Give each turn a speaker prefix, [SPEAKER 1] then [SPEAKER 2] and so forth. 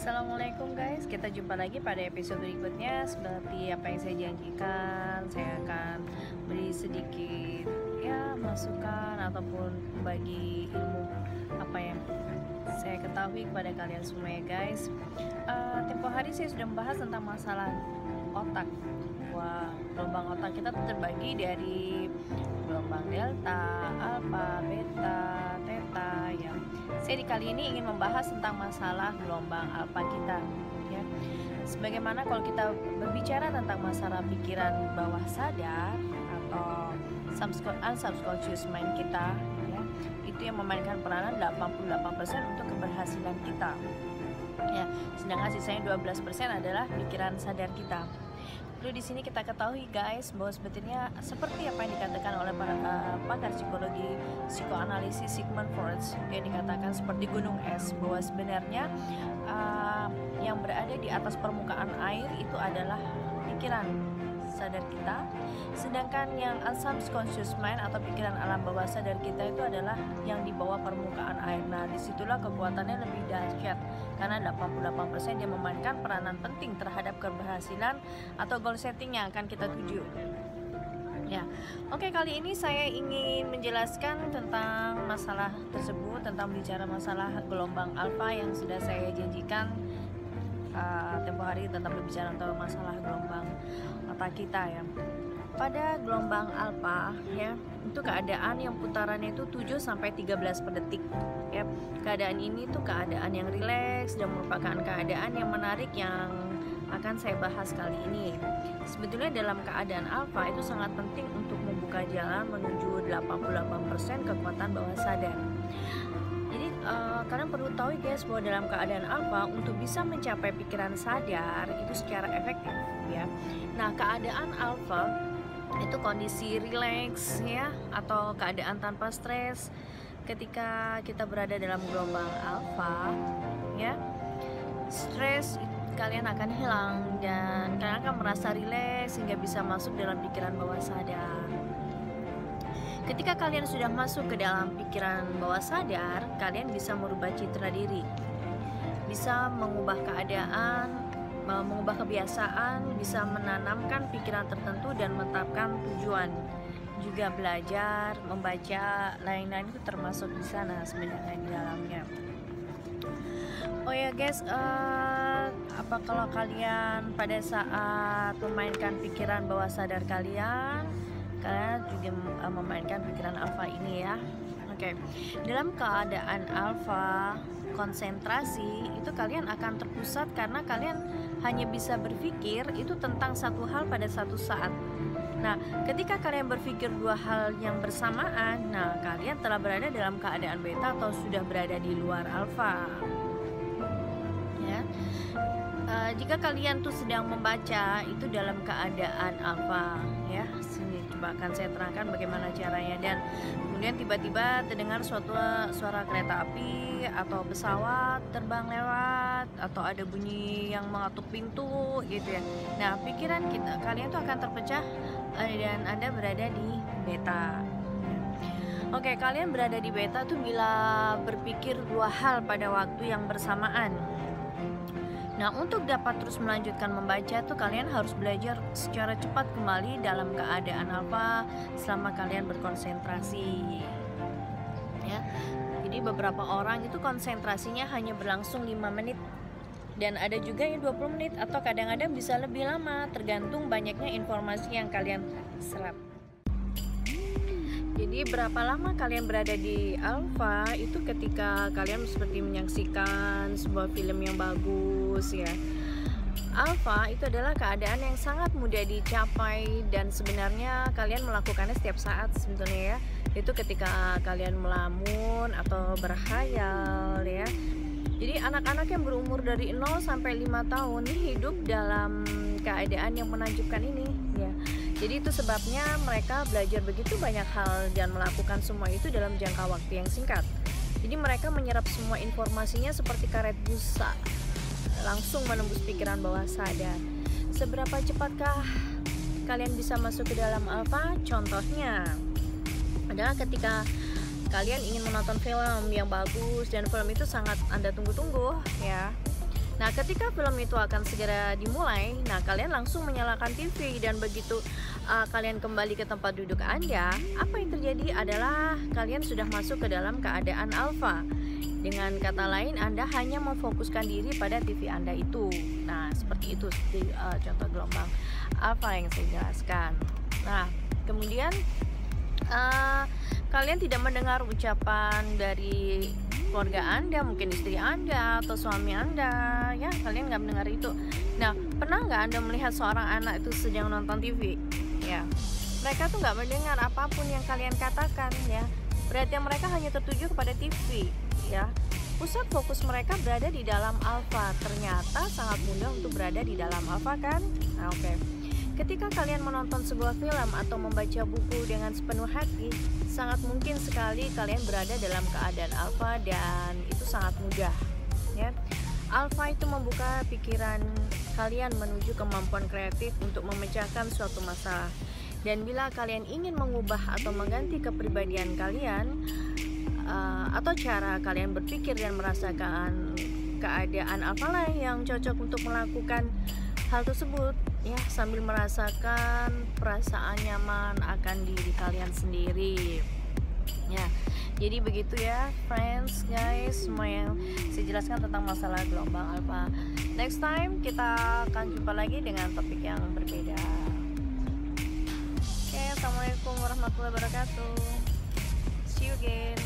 [SPEAKER 1] Assalamualaikum guys, kita jumpa lagi pada episode berikutnya. Seperti apa yang saya janjikan, saya akan beri sedikit masukan ataupun bagi ilmu apa yang saya ketahui kepada kalian semua ya guys. Tempo hari saya sudah membahas tentang masalah otak. Gelombang otak kita terbagi dari gelombang delta, alfa, beta, theta ya. Saya di kali ini ingin membahas tentang masalah gelombang alfa kita ya. Sebagaimana kalau kita berbicara tentang masalah pikiran bawah sadar atau unconscious mind kita ya, itu yang memainkan peranan 88% untuk keberhasilan kita ya. Sedangkan sisanya 12% adalah pikiran sadar kita. Lalu di sini kita ketahui guys bahwa sebetulnya seperti apa yang dikatakan oleh para pakar psikologi psikoanalisis Sigmund Freud, yang dikatakan seperti gunung es, bahwa sebenarnya yang berada di atas permukaan air itu adalah pikiran sadar kita, sedangkan yang unconscious mind atau pikiran alam bawah sadar kita itu adalah yang di bawah permukaan air. Nah, disitulah kekuatannya lebih dahsyat karena 88% dia memainkan peranan penting terhadap keberhasilan atau goal setting yang akan kita tuju. Ya, oke, kali ini saya ingin menjelaskan tentang masalah tersebut, tentang bicara masalah gelombang alfa yang sudah saya janjikan tempo hari, tentang berbicara tentang masalah gelombang otak kita ya. Pada gelombang alfa ya, itu keadaan yang putarannya itu 7 sampai 13 per detik ya. Keadaan ini tuh keadaan yang rileks dan merupakan keadaan yang menarik yang akan saya bahas kali ini. Sebetulnya dalam keadaan alfa itu sangat penting untuk membuka jalan menuju 88% kekuatan bawah sadar. Jadi kalian perlu tahu guys bahwa dalam keadaan alfa untuk bisa mencapai pikiran sadar itu secara efektif ya. Nah, keadaan alfa itu kondisi rileks ya, atau keadaan tanpa stres. Ketika kita berada dalam gelombang alfa ya, stres kalian akan hilang dan kalian akan merasa rileks sehingga bisa masuk dalam pikiran bawah sadar. Ketika kalian sudah masuk ke dalam pikiran bawah sadar, kalian bisa merubah citra diri, bisa mengubah keadaan, mengubah kebiasaan, bisa menanamkan pikiran tertentu dan menetapkan tujuan. Juga belajar, membaca, lain-lain itu termasuk di sana sebenarnya di dalamnya. Oh ya guys, apa kalau kalian pada saat memainkan pikiran bawah sadar kalian juga memainkan pikiran alfa ini ya. Oke. Dalam keadaan alfa konsentrasi itu kalian akan terpusat karena kalian hanya bisa berpikir itu tentang satu hal pada satu saat. Nah, ketika kalian berpikir dua hal yang bersamaan, nah kalian telah berada dalam keadaan beta atau sudah berada di luar alfa. Ya. Jika kalian tuh sedang membaca itu dalam keadaan alfa ya. Sini coba akan saya terangkan bagaimana caranya, dan kemudian tiba-tiba terdengar suatu suara kereta api atau pesawat terbang lewat, atau ada bunyi yang mengetuk pintu gitu ya. Nah, pikiran kalian tuh akan terpecah dan Anda berada di beta. Oke, kalian berada di beta tuh bila berpikir dua hal pada waktu yang bersamaan. Nah, untuk dapat terus melanjutkan membaca tuh kalian harus belajar secara cepat kembali dalam keadaan alfa selama kalian berkonsentrasi. Ya. Jadi beberapa orang itu konsentrasinya hanya berlangsung 5 menit. Dan ada juga yang 20 menit atau kadang-kadang bisa lebih lama, tergantung banyaknya informasi yang kalian serap. Jadi berapa lama kalian berada di alfa itu ketika kalian seperti menyaksikan sebuah film yang bagus ya. Alfa itu adalah keadaan yang sangat mudah dicapai dan sebenarnya kalian melakukannya setiap saat sebetulnya ya. Itu ketika kalian melamun atau berhayal ya. Jadi anak-anak yang berumur dari 0 sampai 5 tahun ini hidup dalam keadaan yang menakjubkan ini ya. Jadi itu sebabnya mereka belajar begitu banyak hal dan melakukan semua itu dalam jangka waktu yang singkat. Jadi mereka menyerap semua informasinya seperti karet busa, langsung menembus pikiran bawah sadar. Seberapa cepatkah kalian bisa masuk ke dalam alfa? Contohnya adalah ketika kalian ingin menonton film yang bagus dan film itu sangat Anda tunggu-tunggu ya. Nah, ketika film itu akan segera dimulai, nah kalian langsung menyalakan TV dan begitu kalian kembali ke tempat duduk Anda, apa yang terjadi adalah kalian sudah masuk ke dalam keadaan alfa. Dengan kata lain, Anda hanya memfokuskan diri pada TV Anda itu. Nah, seperti itu contoh gelombang alfa yang saya jelaskan. Nah, kemudian kalian tidak mendengar ucapan dari keluarga Anda, mungkin istri Anda atau suami Anda, ya kalian nggak mendengar itu. Nah, pernah nggak Anda melihat seorang anak itu sedang nonton TV? Ya, mereka tuh nggak mendengar apapun yang kalian katakan, ya. Perhatian mereka hanya tertuju kepada TV, ya. Pusat fokus mereka berada di dalam alfa. Ternyata sangat mudah untuk berada di dalam alfa, kan? Nah, oke. Ketika kalian menonton sebuah film atau membaca buku dengan sepenuh hati, sangat mungkin sekali kalian berada dalam keadaan alfa dan itu sangat mudah, ya. Alfa itu membuka pikiran kalian menuju kemampuan kreatif untuk memecahkan suatu masalah. Dan bila kalian ingin mengubah atau mengganti kepribadian kalian atau cara kalian berpikir dan merasakan keadaan alfa lain yang cocok untuk melakukan hal tersebut, ya, sambil merasakan perasaan nyaman akan diri kalian sendiri, ya. Jadi begitu ya friends, guys, semua yang saya jelaskan tentang masalah gelombang alfa. Next time kita akan jumpa lagi dengan topik yang berbeda. Oke, assalamualaikum warahmatullahi wabarakatuh. See you again.